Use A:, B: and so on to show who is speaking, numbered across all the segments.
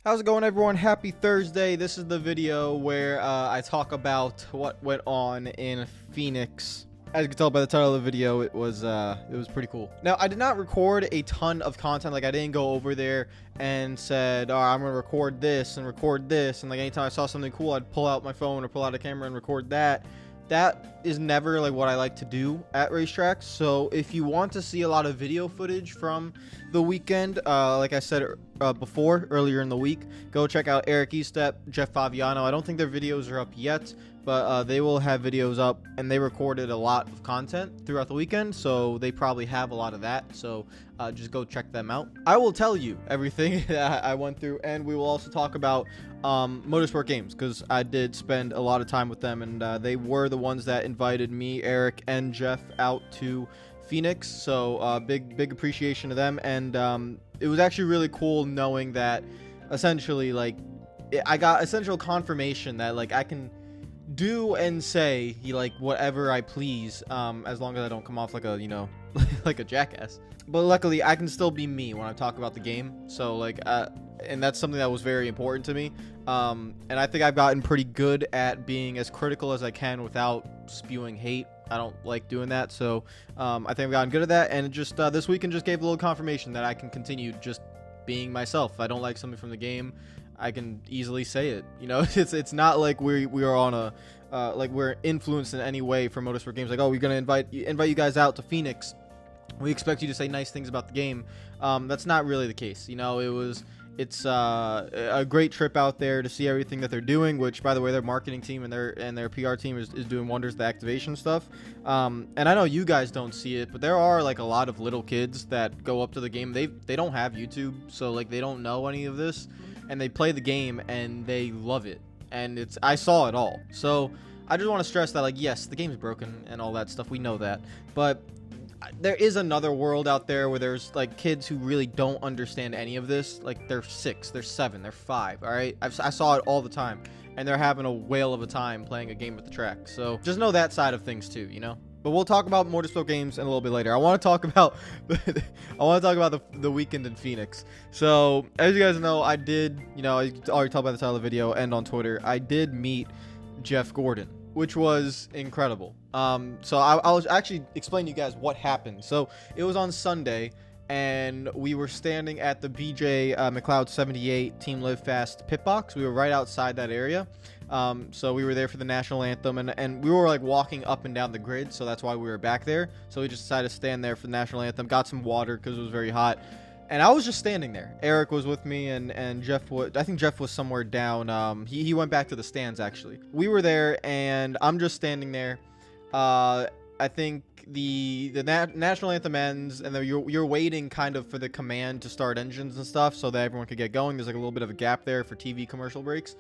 A: How's it going, everyone? Happy Thursday. This is the video where I talk about what went on in Phoenix. As you can tell by the title of the video, it was pretty cool. Now, I did not record a ton of content. Like, I didn't go over there and said, "Oh, I'm gonna record this and record this," and like anytime I saw something cool, I'd pull out my phone or pull out a camera and record that. That is never like what I like to do at racetracks. So if you want to see a lot of video footage from the weekend, like I said before earlier in the week, go check out Eric Estep, Jeff Faviano. I don't think their videos are up yet, but they will have videos up, and they recorded a lot of content throughout the weekend, so they probably have a lot of that. So just go check them out. I will tell you everything that I went through, and we will also talk about Motorsport games, because I did spend a lot of time with them, and they were the ones that invited me, Eric, and Jeff out to Phoenix. So big appreciation to them, and it was actually really cool knowing that essentially, like, I got essential confirmation that like I can do and say like whatever I please, as long as I don't come off like a, you know, like a jackass. But luckily I can still be me when I talk about the game. So like and that's something that was very important to me, and I think I've gotten pretty good at being as critical as I can without spewing hate. I don't like doing that, so I think I've gotten good at that, and just this weekend just gave a little confirmation that I can continue just being myself. If I don't like something from the game, I can easily say it. You know, it's not like we are on a like we're influenced in any way from Motorsport games. Like, oh, we're gonna invite you guys out to Phoenix. We expect you to say nice things about the game. That's not really the case. You know, it's a great trip out there to see everything that they're doing. Which, by the way, their marketing team and their PR team is doing wonders. The activation stuff. And I know you guys don't see it, but there are like a lot of little kids that go up to the game. They don't have YouTube, so like they don't know any of this. And they play the game and they love it, and I saw it all. So I just want to stress that, like, yes, the game's broken and all that stuff, we know that, but there is another world out there where there's like kids who really don't understand any of this. Like, they're 6, they're 7, they're 5. All right, I saw it all the time, and they're having a whale of a time playing a game at the track. So just know that side of things too, you know. But we'll talk about Motorsport games in a little bit later. I want to talk about the weekend in Phoenix. So as you guys know, I did, you know, I already talked about the title of the video and on Twitter, I did meet Jeff Gordon, which was incredible. So I'll actually explain to you guys what happened. So it was on Sunday, and we were standing at the BJ McLeod 78 Team Live Fast pit box. We were right outside that area. So we were there for the national anthem, and we were like walking up and down the grid, so that's why we were back there. So we just decided to stand there for the national anthem, got some water because it was very hot, and I was just standing there. Eric was with me, and Jeff was, I think Jeff was somewhere down. He went back to the stands. Actually, we were there, and I'm just standing there. I think the national anthem ends, and then you're waiting kind of for the command to start engines and stuff so that everyone could get going. There's like a little bit of a gap there for TV commercial breaks.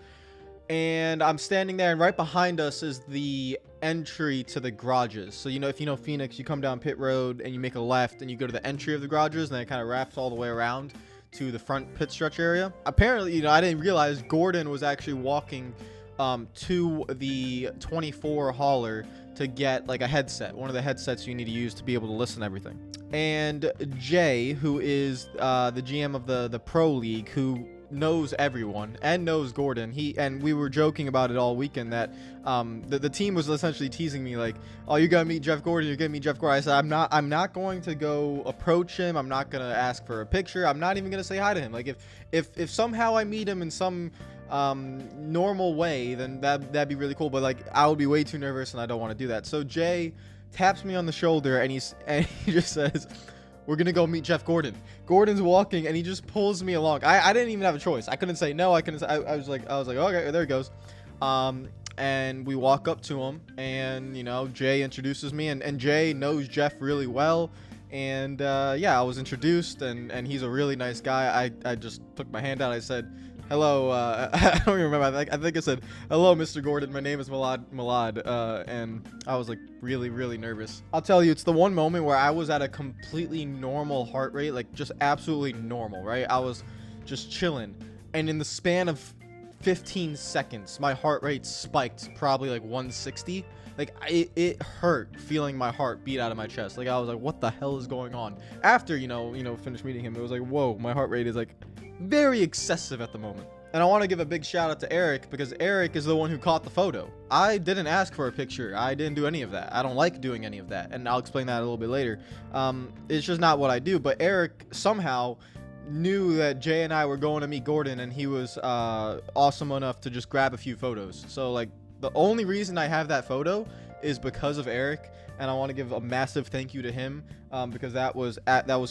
A: And I'm standing there, and right behind us is the entry to the garages. So, you know, if you know Phoenix, you come down pit road and you make a left and you go to the entry of the garages, and then it kind of wraps all the way around to the front pit stretch area. Apparently, you know, I didn't realize Gordon was actually walking to the 24 hauler to get like a headset, one of the headsets you need to use to be able to listen to everything. And Jay, who is the GM of the Pro League, who knows everyone and knows Gordon, and we were joking about it all weekend that the team was essentially teasing me like, oh, you're gonna meet Jeff Gordon, you're gonna meet Jeff Gordon. I said, I'm not going to go approach him, I'm not gonna ask for a picture, I'm not even gonna say hi to him. Like, if somehow I meet him in some normal way, then that'd be really cool, but like I would be way too nervous, and I don't want to do that. So Jay taps me on the shoulder, and he just says, we're gonna go meet Jeff Gordon. Gordon's walking, and he just pulls me along. I didn't even have a choice. I couldn't say no. I was like, okay, there he goes. And we walk up to him, and you know, Jay introduces me, and Jay knows Jeff really well. And yeah, I was introduced, and he's a really nice guy. I just took my hand out. I said, hello. I don't even remember. I think I said, hello, Mr. Gordon. My name is Malad. And I was like really nervous. I'll tell you, it's the one moment where I was at a completely normal heart rate, like just absolutely normal, right? I was just chilling, and in the span of 15 seconds, my heart rate spiked probably like 160. Like, it hurt feeling my heart beat out of my chest. Like, I was like, what the hell is going on? After, you know, finished meeting him, it was like, whoa, my heart rate is like very excessive at the moment. And I want to give a big shout out to Eric, because Eric is the one who caught the photo. I didn't ask for a picture. I didn't do any of that. I don't like doing any of that. And I'll explain that a little bit later. It's just not what I do. But Eric somehow knew that Jay and I were going to meet Gordon, and he was awesome enough to just grab a few photos. So like the only reason I have that photo is because of Eric. And I want to give a massive thank you to him, because that was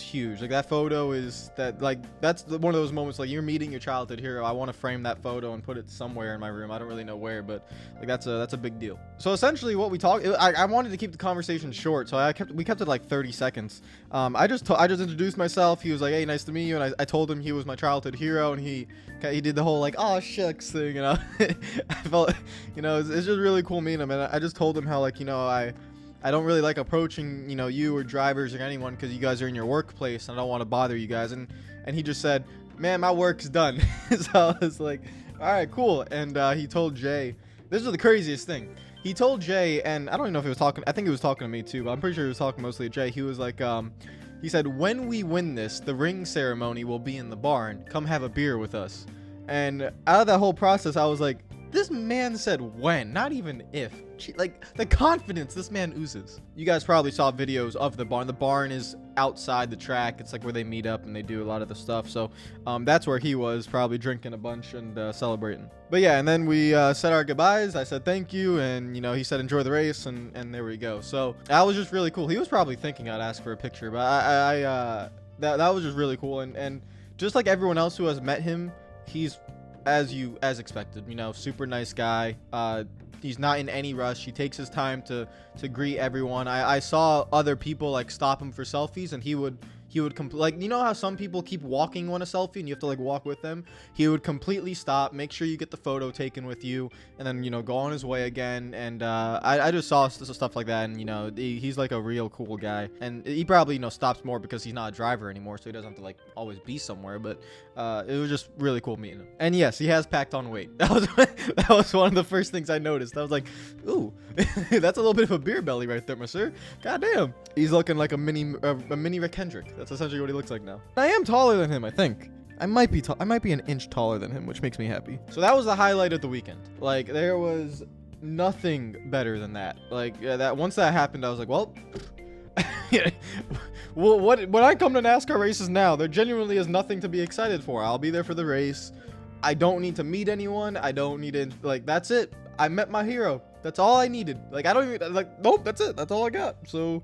A: huge. Like that photo is that's one of those moments, like you're meeting your childhood hero. I want to frame that photo and put it somewhere in my room. I don't really know where, but like that's a big deal. So essentially what we talked, I wanted to keep the conversation short, so we kept it like 30 seconds. I just introduced myself. He was like, hey, nice to meet you, and I told him he was my childhood hero, and he did the whole like, oh shucks thing, you know. I felt, you know, it's just really cool meeting him, and I just told him how, like, you know, I don't really like approaching, you know, you or drivers or anyone, because you guys are in your workplace and I don't want to bother you guys. And he just said, man, my work's done. So I was like, all right, cool. And he told Jay, this is the craziest thing. He told Jay, and I don't even know if he was talking, I think he was talking to me too, but I'm pretty sure he was talking mostly to Jay. He was like, he said, when we win this, the ring ceremony will be in the barn. Come have a beer with us. And out of that whole process, I was like, this man said when, not even if. Like, the confidence this man oozes. You guys probably saw videos of the barn. The barn is outside the track. It's like where they meet up and they do a lot of the stuff. So that's where he was, probably drinking a bunch and celebrating. But yeah, and then we said our goodbyes. I said thank you, and you know, he said enjoy the race, and there we go. So that was just really cool. He was probably thinking I'd ask for a picture, but that was just really cool. And just like everyone else who has met him, he's as expected, you know, super nice guy. He's not in any rush. He takes his time to greet everyone. I saw other people like stop him for selfies, and he would like, you know how some people keep walking on a selfie and you have to like walk with them? He would completely stop, make sure you get the photo taken with you, and then, you know, go on his way again. And I just saw stuff like that, and you know, he's like a real cool guy. And he probably, you know, stops more because he's not a driver anymore, so he doesn't have to like always be somewhere. But it was just really cool meeting him. And yes, he has packed on weight. That was one of the first things I noticed. I was like, ooh, that's a little bit of a beer belly right there, my sir. God damn. He's looking like a mini Rick Hendrick. That's essentially what he looks like now. I am taller than him, I think. I might be an inch taller than him, which makes me happy. So that was the highlight of the weekend. Like, there was nothing better than that. Like, that once that happened, I was like, well, well, when I come to NASCAR races now, there genuinely is nothing to be excited for. I'll be there for the race. I don't need to meet anyone. I don't need to, like, that's it. I met my hero. That's all I needed. Like, I don't even, like, nope, that's it. That's all I got. So,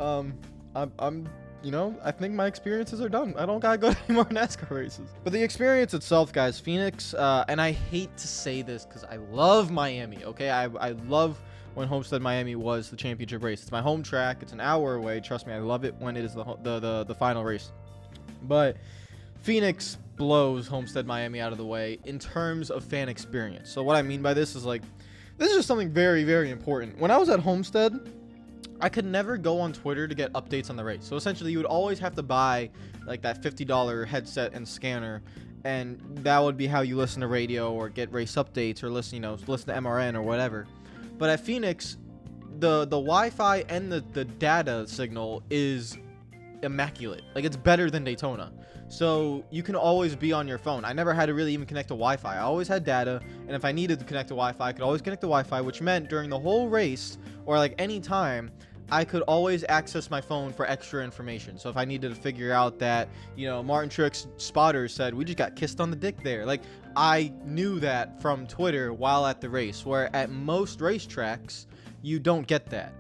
A: I'm you know, I think my experiences are done. I don't gotta go to any more NASCAR races. But the experience itself, guys, Phoenix, and I hate to say this because I love Miami, okay? I love when Homestead Miami was the championship race. It's my home track. It's an hour away. Trust me, I love it when it is the final race. But Phoenix blows Homestead Miami out of the way in terms of fan experience. So what I mean by this is, like, this is just something very, very important. When I was at Homestead, I could never go on Twitter to get updates on the race. So essentially, you would always have to buy like that $50 headset and scanner, and that would be how you listen to radio or get race updates or listen to MRN or whatever. But at Phoenix, the Wi-Fi and the data signal is immaculate. Like, it's better than Daytona. So you can always be on your phone. I never had to really even connect to Wi-Fi. I always had data, and if I needed to connect to Wi-Fi, I could always connect to Wi-Fi, which meant during the whole race or like any time, I could always access my phone for extra information. So if I needed to figure out that, you know, Martin Truex spotter said we just got kissed on the dick there, like, I knew that from Twitter while at the race, where at most racetracks you don't get that.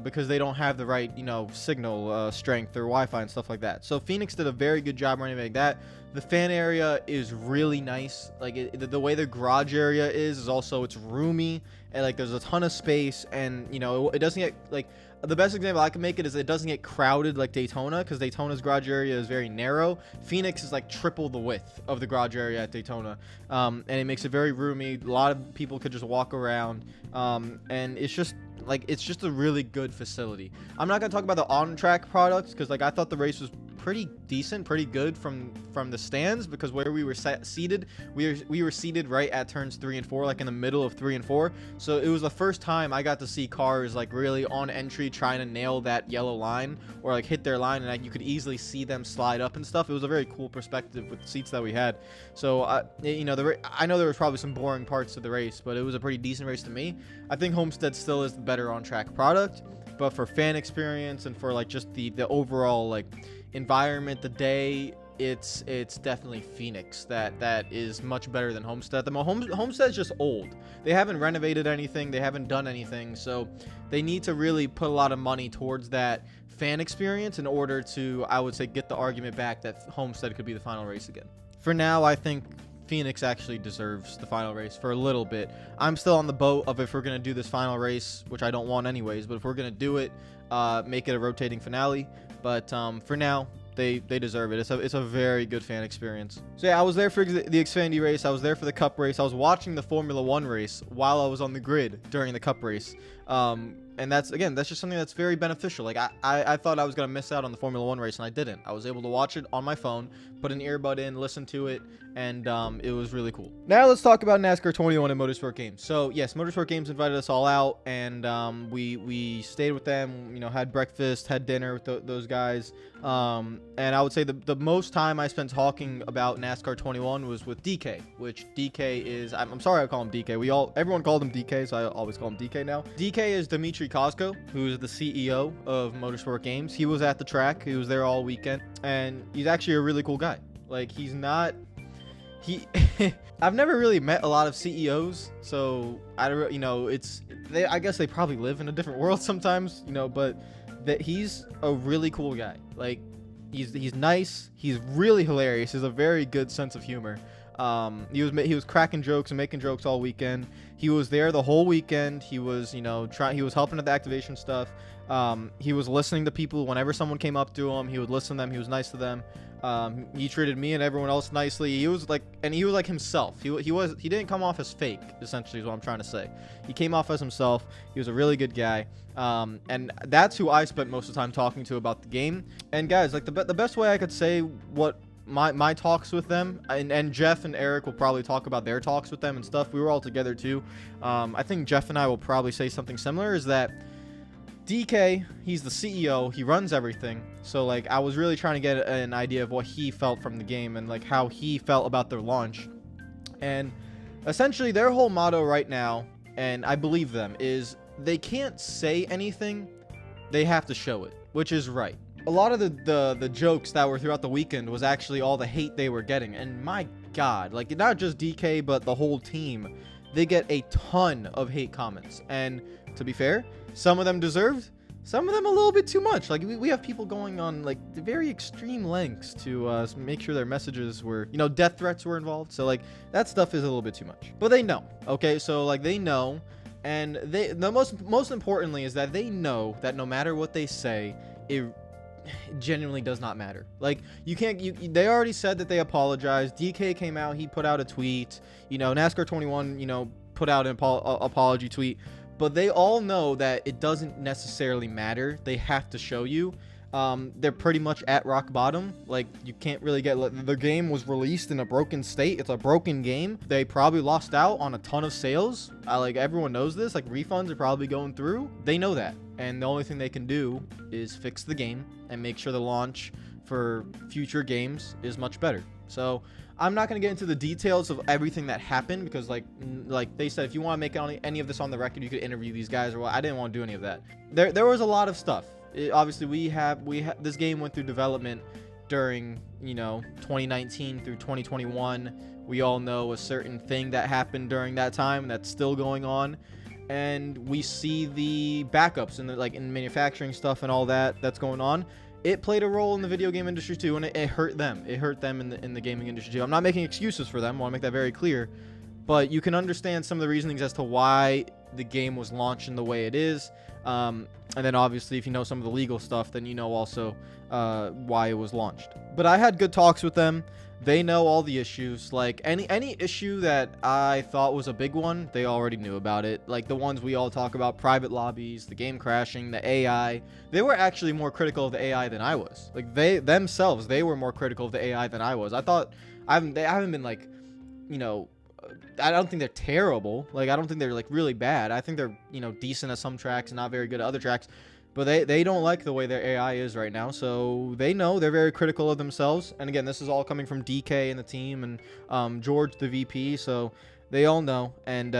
A: Because they don't have the right, you know, signal strength or Wi-Fi and stuff like that. So Phoenix did a very good job running like that. The fan area is really nice. Like, the way the garage area is also, it's roomy, and like there's a ton of space, and you know, it doesn't get, like, the best example I can make it is it doesn't get crowded like Daytona, because Daytona's garage area is very narrow. Phoenix is like triple the width of the garage area at Daytona, and it makes it very roomy. A lot of people could just walk around, and it's just a really good facility. I'm not gonna talk about the on-track products because, like, I thought the race was pretty decent, pretty good from the stands, because where we were seated, we were seated right at turns 3 and 4, like in the middle of 3 and 4. So it was the first time I got to see cars like really on entry trying to nail that yellow line or like hit their line, and like, you could easily see them slide up and stuff. It was a very cool perspective with the seats that we had. So you know, I know there was probably some boring parts to the race, but it was a pretty decent race to me. I think Homestead still is the better on track product, but for fan experience and for like just the overall like environment, the day, it's definitely Phoenix that is much better than Homestead. Homestead's just old. They haven't renovated anything, they haven't done anything, so they need to really put a lot of money towards that fan experience in order to, I would say, get the argument back that Homestead could be the final race again. For now, I think Phoenix actually deserves the final race for a little bit. I'm still on the boat of, if we're going to do this final race, which I don't want anyways, but if we're going to do it, make it a rotating finale. But for now, they deserve it. It's a very good fan experience. So yeah, I was there for the Xfinity race. I was there for the Cup race. I was watching the Formula 1 race while I was on the grid during the Cup race. And that's just something that's very beneficial. Like I thought I was going to miss out on the Formula 1 race, and I didn't. I was able to watch it on my phone, put an earbud in, listen to it, and it was really cool. Now let's talk about NASCAR 21 and Motorsport Games. So yes, Motorsport Games invited us all out, and we stayed with them, you know, had breakfast, had dinner with those guys. And I would say the most time I spent talking about NASCAR 21 was with DK, which DK is, I'm sorry I call him DK. Everyone called him DK, so I always call him DK now. DK is Dimitri Kozko, who's the CEO of Motorsport Games. He was at the track. He was there all weekend, and he's actually a really cool guy. Like, he's not... I've never really met a lot of CEOs, so I don't, you know, I guess they probably live in a different world sometimes, you know, but he's a really cool guy. Like, he's nice, he's really hilarious, he has a very good sense of humor. He was cracking jokes and making jokes all weekend. He was there the whole weekend. He was, you know, he was helping at the activation stuff. He was listening to people whenever someone came up to him. He would listen to them. He was nice to them. He treated me and everyone else nicely. He was like himself. He didn't come off as fake, essentially, is what I'm trying to say. He came off as himself. He was a really good guy. And that's who I spent most of the time talking to about the game. And guys, like, the best way I could say what my talks with them, and Jeff and Eric will probably talk about their talks with them and stuff. We were all together too. I think Jeff and I will probably say something similar, is that DK, he's the CEO, he runs everything. So like, I was really trying to get an idea of what he felt from the game and like how he felt about their launch. And essentially their whole motto right now, and I believe them, is they can't say anything, they have to show it, which is right. A lot of the jokes that were throughout the weekend was actually all the hate they were getting, and my god, like, not just DK but the whole team, they get a ton of hate comments. And to be fair, some of them deserved, some of them a little bit too much. Like, we have people going on like very extreme lengths to make sure their messages were, you know, death threats were involved. So like, that stuff is a little bit too much, but they know. Okay, so like, they know, and most importantly is that they know that no matter what they say, it genuinely does not matter. Like, they already said that they apologized. DK came out, he put out a tweet, you know, NASCAR 21, you know, put out an apology tweet, but they all know that it doesn't necessarily matter. They have to show you. They're pretty much at rock bottom. Like, you can't really the game was released in a broken state. It's a broken game. They probably lost out on a ton of sales. Like, everyone knows this. Like, refunds are probably going through. They know that, and the only thing they can do is fix the game and make sure the launch for future games is much better. So I'm not going to get into the details of everything that happened, because like they said, if you want to make any of this on the record, you could interview these guys or what. I didn't want to do any of that. There was a lot of stuff. Obviously, we have this game went through development during, you know, 2019 through 2021. We all know a certain thing that happened during that time that's still going on, and we see the backups and in manufacturing stuff and all that's going on. It played a role in the video game industry too, and it hurt them. It hurt them in the gaming industry too. I'm not making excuses for them. I want to make that very clear, but you can understand some of the reasonings as to why the game was launched in the way it is. And then obviously, if you know some of the legal stuff, then you know also why it was launched. But I had good talks with them. They know all the issues. Like any issue that I thought was a big one, they already knew about it. Like the ones we all talk about, private lobbies, the game crashing, the AI. They were actually more critical of the AI than I was. Like they were more critical of the AI than I was. I thought I haven't been like, you know, I don't think they're terrible. Like, I don't think they're, like, really bad. I think they're, you know, decent at some tracks and not very good at other tracks. But they don't like the way their AI is right now. So they know they're very critical of themselves. And, again, this is all coming from DK and the team and George, the VP. So they all know. And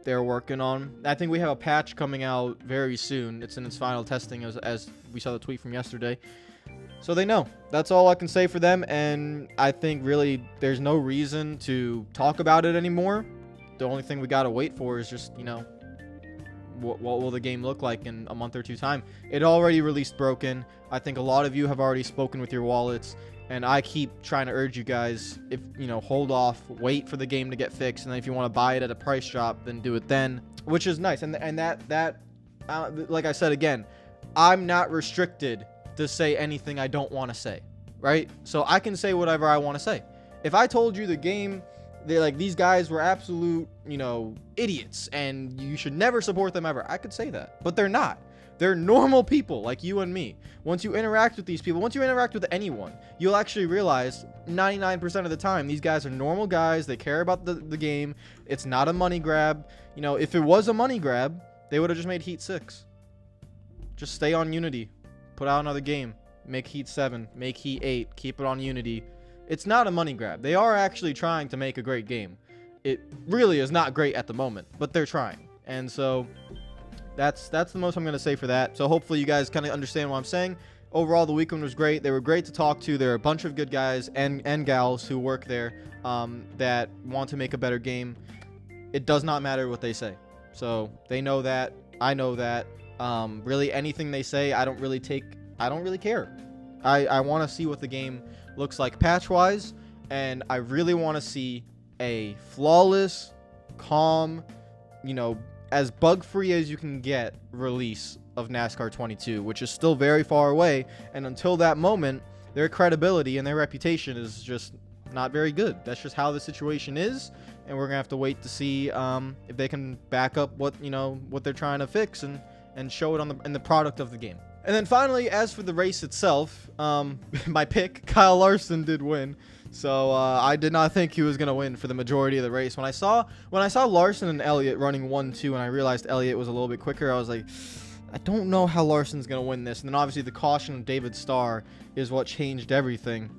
A: they're working on... I think we have a patch coming out very soon. It's in its final testing as we saw the tweet from yesterday. So they know. That's all I can say for them, and I think really there's no reason to talk about it anymore. The only thing we gotta wait for is just, you know, what will the game look like in a month or two time. It already released broken. I think a lot of you have already spoken with your wallets, and I keep trying to urge you guys, if, you know, hold off, wait for the game to get fixed, and then if you want to buy it at a price drop, then do it then, which is nice. And that like I said again, I'm not restricted to say anything I don't want to say, right? So I can say whatever I want to say. If I told you the game, these guys were absolute, you know, idiots and you should never support them ever, I could say that. But they're not. They're normal people like you and me. Once you interact with these people, once you interact with anyone, you'll actually realize 99% of the time these guys are normal guys. They care about the game. It's not a money grab. You know, if it was a money grab, they would have just made Heat 6. Just stay on Unity. Put out another game. Make Heat 7. Make Heat 8. Keep it on Unity. It's not a money grab. They are actually trying to make a great game. It really is not great at the moment, but they're trying. And so that's the most I'm going to say for that. So hopefully you guys kind of understand what I'm saying. Overall, the weekend was great. They were great to talk to. There are a bunch of good guys and gals who work there that want to make a better game. It does not matter what they say. So they know that. I know that. Really anything they say, I don't really care. I want to see what the game looks like patch wise, and I really want to see a flawless, calm, you know, as bug free as you can get release of NASCAR 22, which is still very far away, and until that moment their credibility and their reputation is just not very good. That's just how the situation is, and we're gonna have to wait to see if they can back up what they're trying to fix and show it in the product of the game. And then finally, as for the race itself, my pick, Kyle Larson, did win. So I did not think he was going to win for the majority of the race. When I saw Larson and Elliott running 1-2 and I realized Elliott was a little bit quicker, I was like, I don't know how Larson's going to win this. And then obviously the caution of David Starr is what changed everything.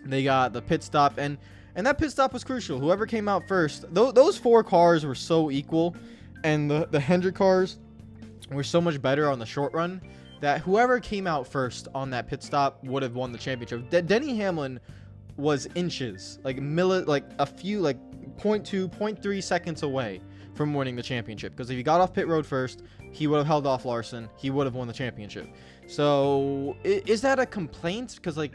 A: They got the pit stop, and that pit stop was crucial. Whoever came out first, those four cars were so equal, and the Hendrick cars were so much better on the short run, that whoever came out first on that pit stop would have won the championship. Denny Hamlin was inches, like a few, like 0.2, 0.3 seconds away from winning the championship. Because if he got off pit road first, he would have held off Larson. He would have won the championship. So is that a complaint? Because like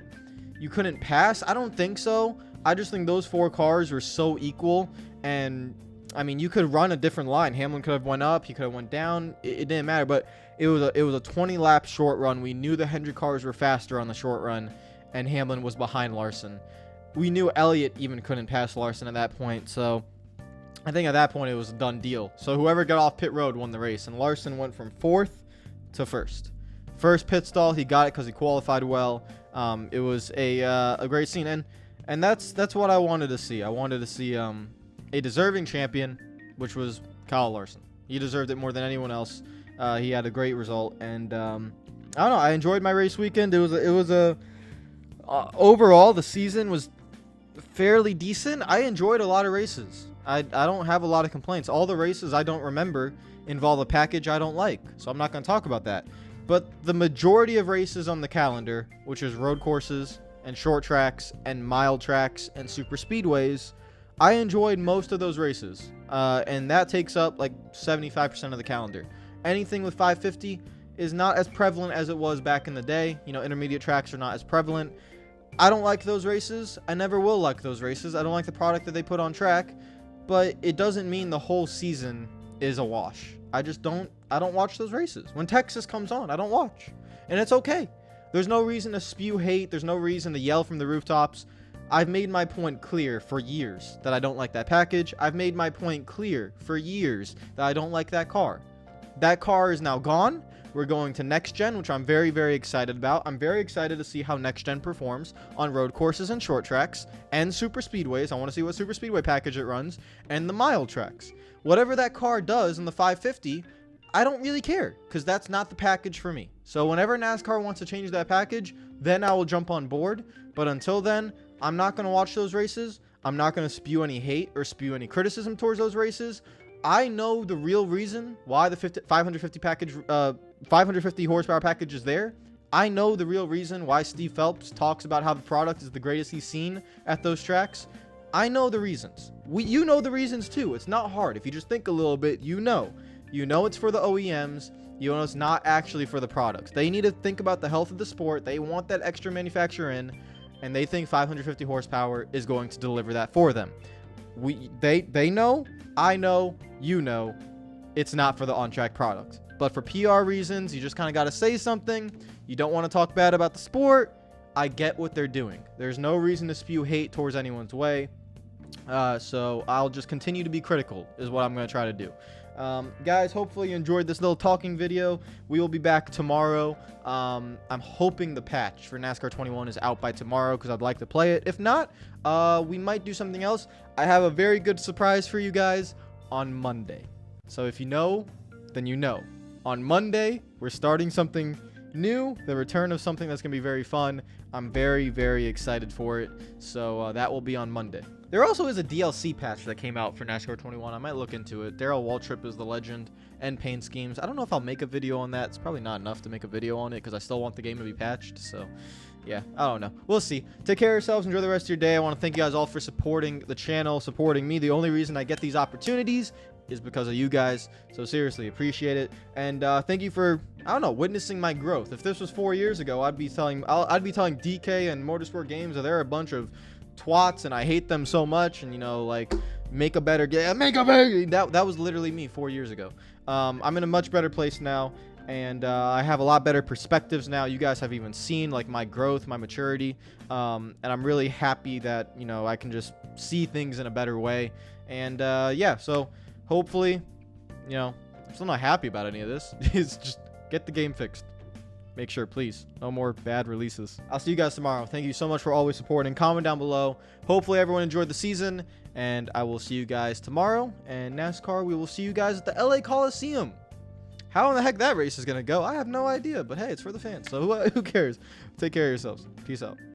A: you couldn't pass? I don't think so. I just think those four cars were so equal, and I mean, you could run a different line. Hamlin could have went up, he could have went down. It didn't matter, but it was a 20-lap short run. We knew the Hendrick cars were faster on the short run, and Hamlin was behind Larson. We knew Elliott even couldn't pass Larson at that point, so I think at that point it was a done deal. So whoever got off pit road won the race, and Larson went from 4th to 1st. First pit stall, he got it because he qualified well. It was a great scene, and that's what I wanted to see. I wanted to see a deserving champion, which was Kyle Larson. He deserved it more than anyone else. He had a great result, and I don't know. I enjoyed my race weekend. It was overall the season was fairly decent. I enjoyed a lot of races. I don't have a lot of complaints. All the races I don't remember involve a package I don't like, so I'm not going to talk about that. But the majority of races on the calendar, which is road courses and short tracks and mile tracks and super speedways, I enjoyed most of those races, and that takes up like 75% of the calendar. Anything with 550 is not as prevalent as it was back in the day. You know, intermediate tracks are not as prevalent. I don't like those races. I never will like those races. I don't like the product that they put on track, but it doesn't mean the whole season is a wash. I just don't I don't watch those races. When Texas comes on, I don't watch. And it's okay. There's no reason to spew hate. There's no reason to yell from the rooftops. I've made my point clear for years that I don't like that package. I've made my point clear for years that I don't like that car. That car is now gone. We're going to next gen, which I'm very, very excited about. I'm very excited to see how next gen performs on road courses and short tracks and super speedways. I want to see what super speedway package it runs and the mile tracks. Whatever that car does in the 550, I don't really care because that's not the package for me. So whenever NASCAR wants to change that package, then I will jump on board. But until then, I'm not going to watch those races. I'm not going to spew any hate or spew any criticism towards those races. I know the real reason why the 550 horsepower package is there. I know the real reason why Steve Phelps talks about how the product is the greatest he's seen at those tracks. I know the reasons. You know the reasons too. It's not hard. If you just think a little bit, you know. You know it's for the OEMs. You know it's not actually for the products. They need to think about the health of the sport. They want that extra manufacturer in, and they think 550 horsepower is going to deliver that for them. They know, I know, you know, it's not for the on-track product. But for PR reasons, you just kind of got to say something. You don't want to talk bad about the sport. I get what they're doing. There's no reason to spew hate towards anyone's way. So I'll just continue to be critical is what I'm going to try to do. Guys, hopefully you enjoyed this little talking video. We will be back tomorrow. I'm hoping the patch for NASCAR 21 is out by tomorrow because I'd like to play it. If not, we might do something else. I have a very good surprise for you guys on Monday. So if you know, then you know. On Monday, we're starting something new, the return of something that's going to be very fun. I'm very, very excited for it. So that will be on Monday. There also is a DLC patch that came out for NASCAR 21. I might look into it. Darrell Waltrip is the legend and paint schemes. I don't know if I'll make a video on that. It's probably not enough to make a video on it because I still want the game to be patched. So yeah, I don't know. We'll see. Take care of yourselves. Enjoy the rest of your day. I want to thank you guys all for supporting the channel, supporting me. The only reason I get these opportunities is because of you guys. So seriously, appreciate it. And thank you for, I don't know, witnessing my growth. If this was 4 years ago, I'd be telling DK and Motorsport Games that they're a bunch of twats and I hate them so much, and you know, like, make a better game, that was literally me 4 years ago. I'm in a much better place now, and I have a lot better perspectives now. You guys have even seen like my growth, my maturity, and I'm really happy that, you know, I can just see things in a better way. And yeah, so hopefully, you know, I'm still not happy about any of this. It's just get the game fixed. Make sure, please, no more bad releases. I'll see you guys tomorrow. Thank you so much for always supporting. Comment down below. Hopefully everyone enjoyed the season, and I will see you guys tomorrow. And NASCAR, we will see you guys at the LA Coliseum. How in the heck that race is going to go, I have no idea. But hey, it's for the fans, so who cares? Take care of yourselves. Peace out.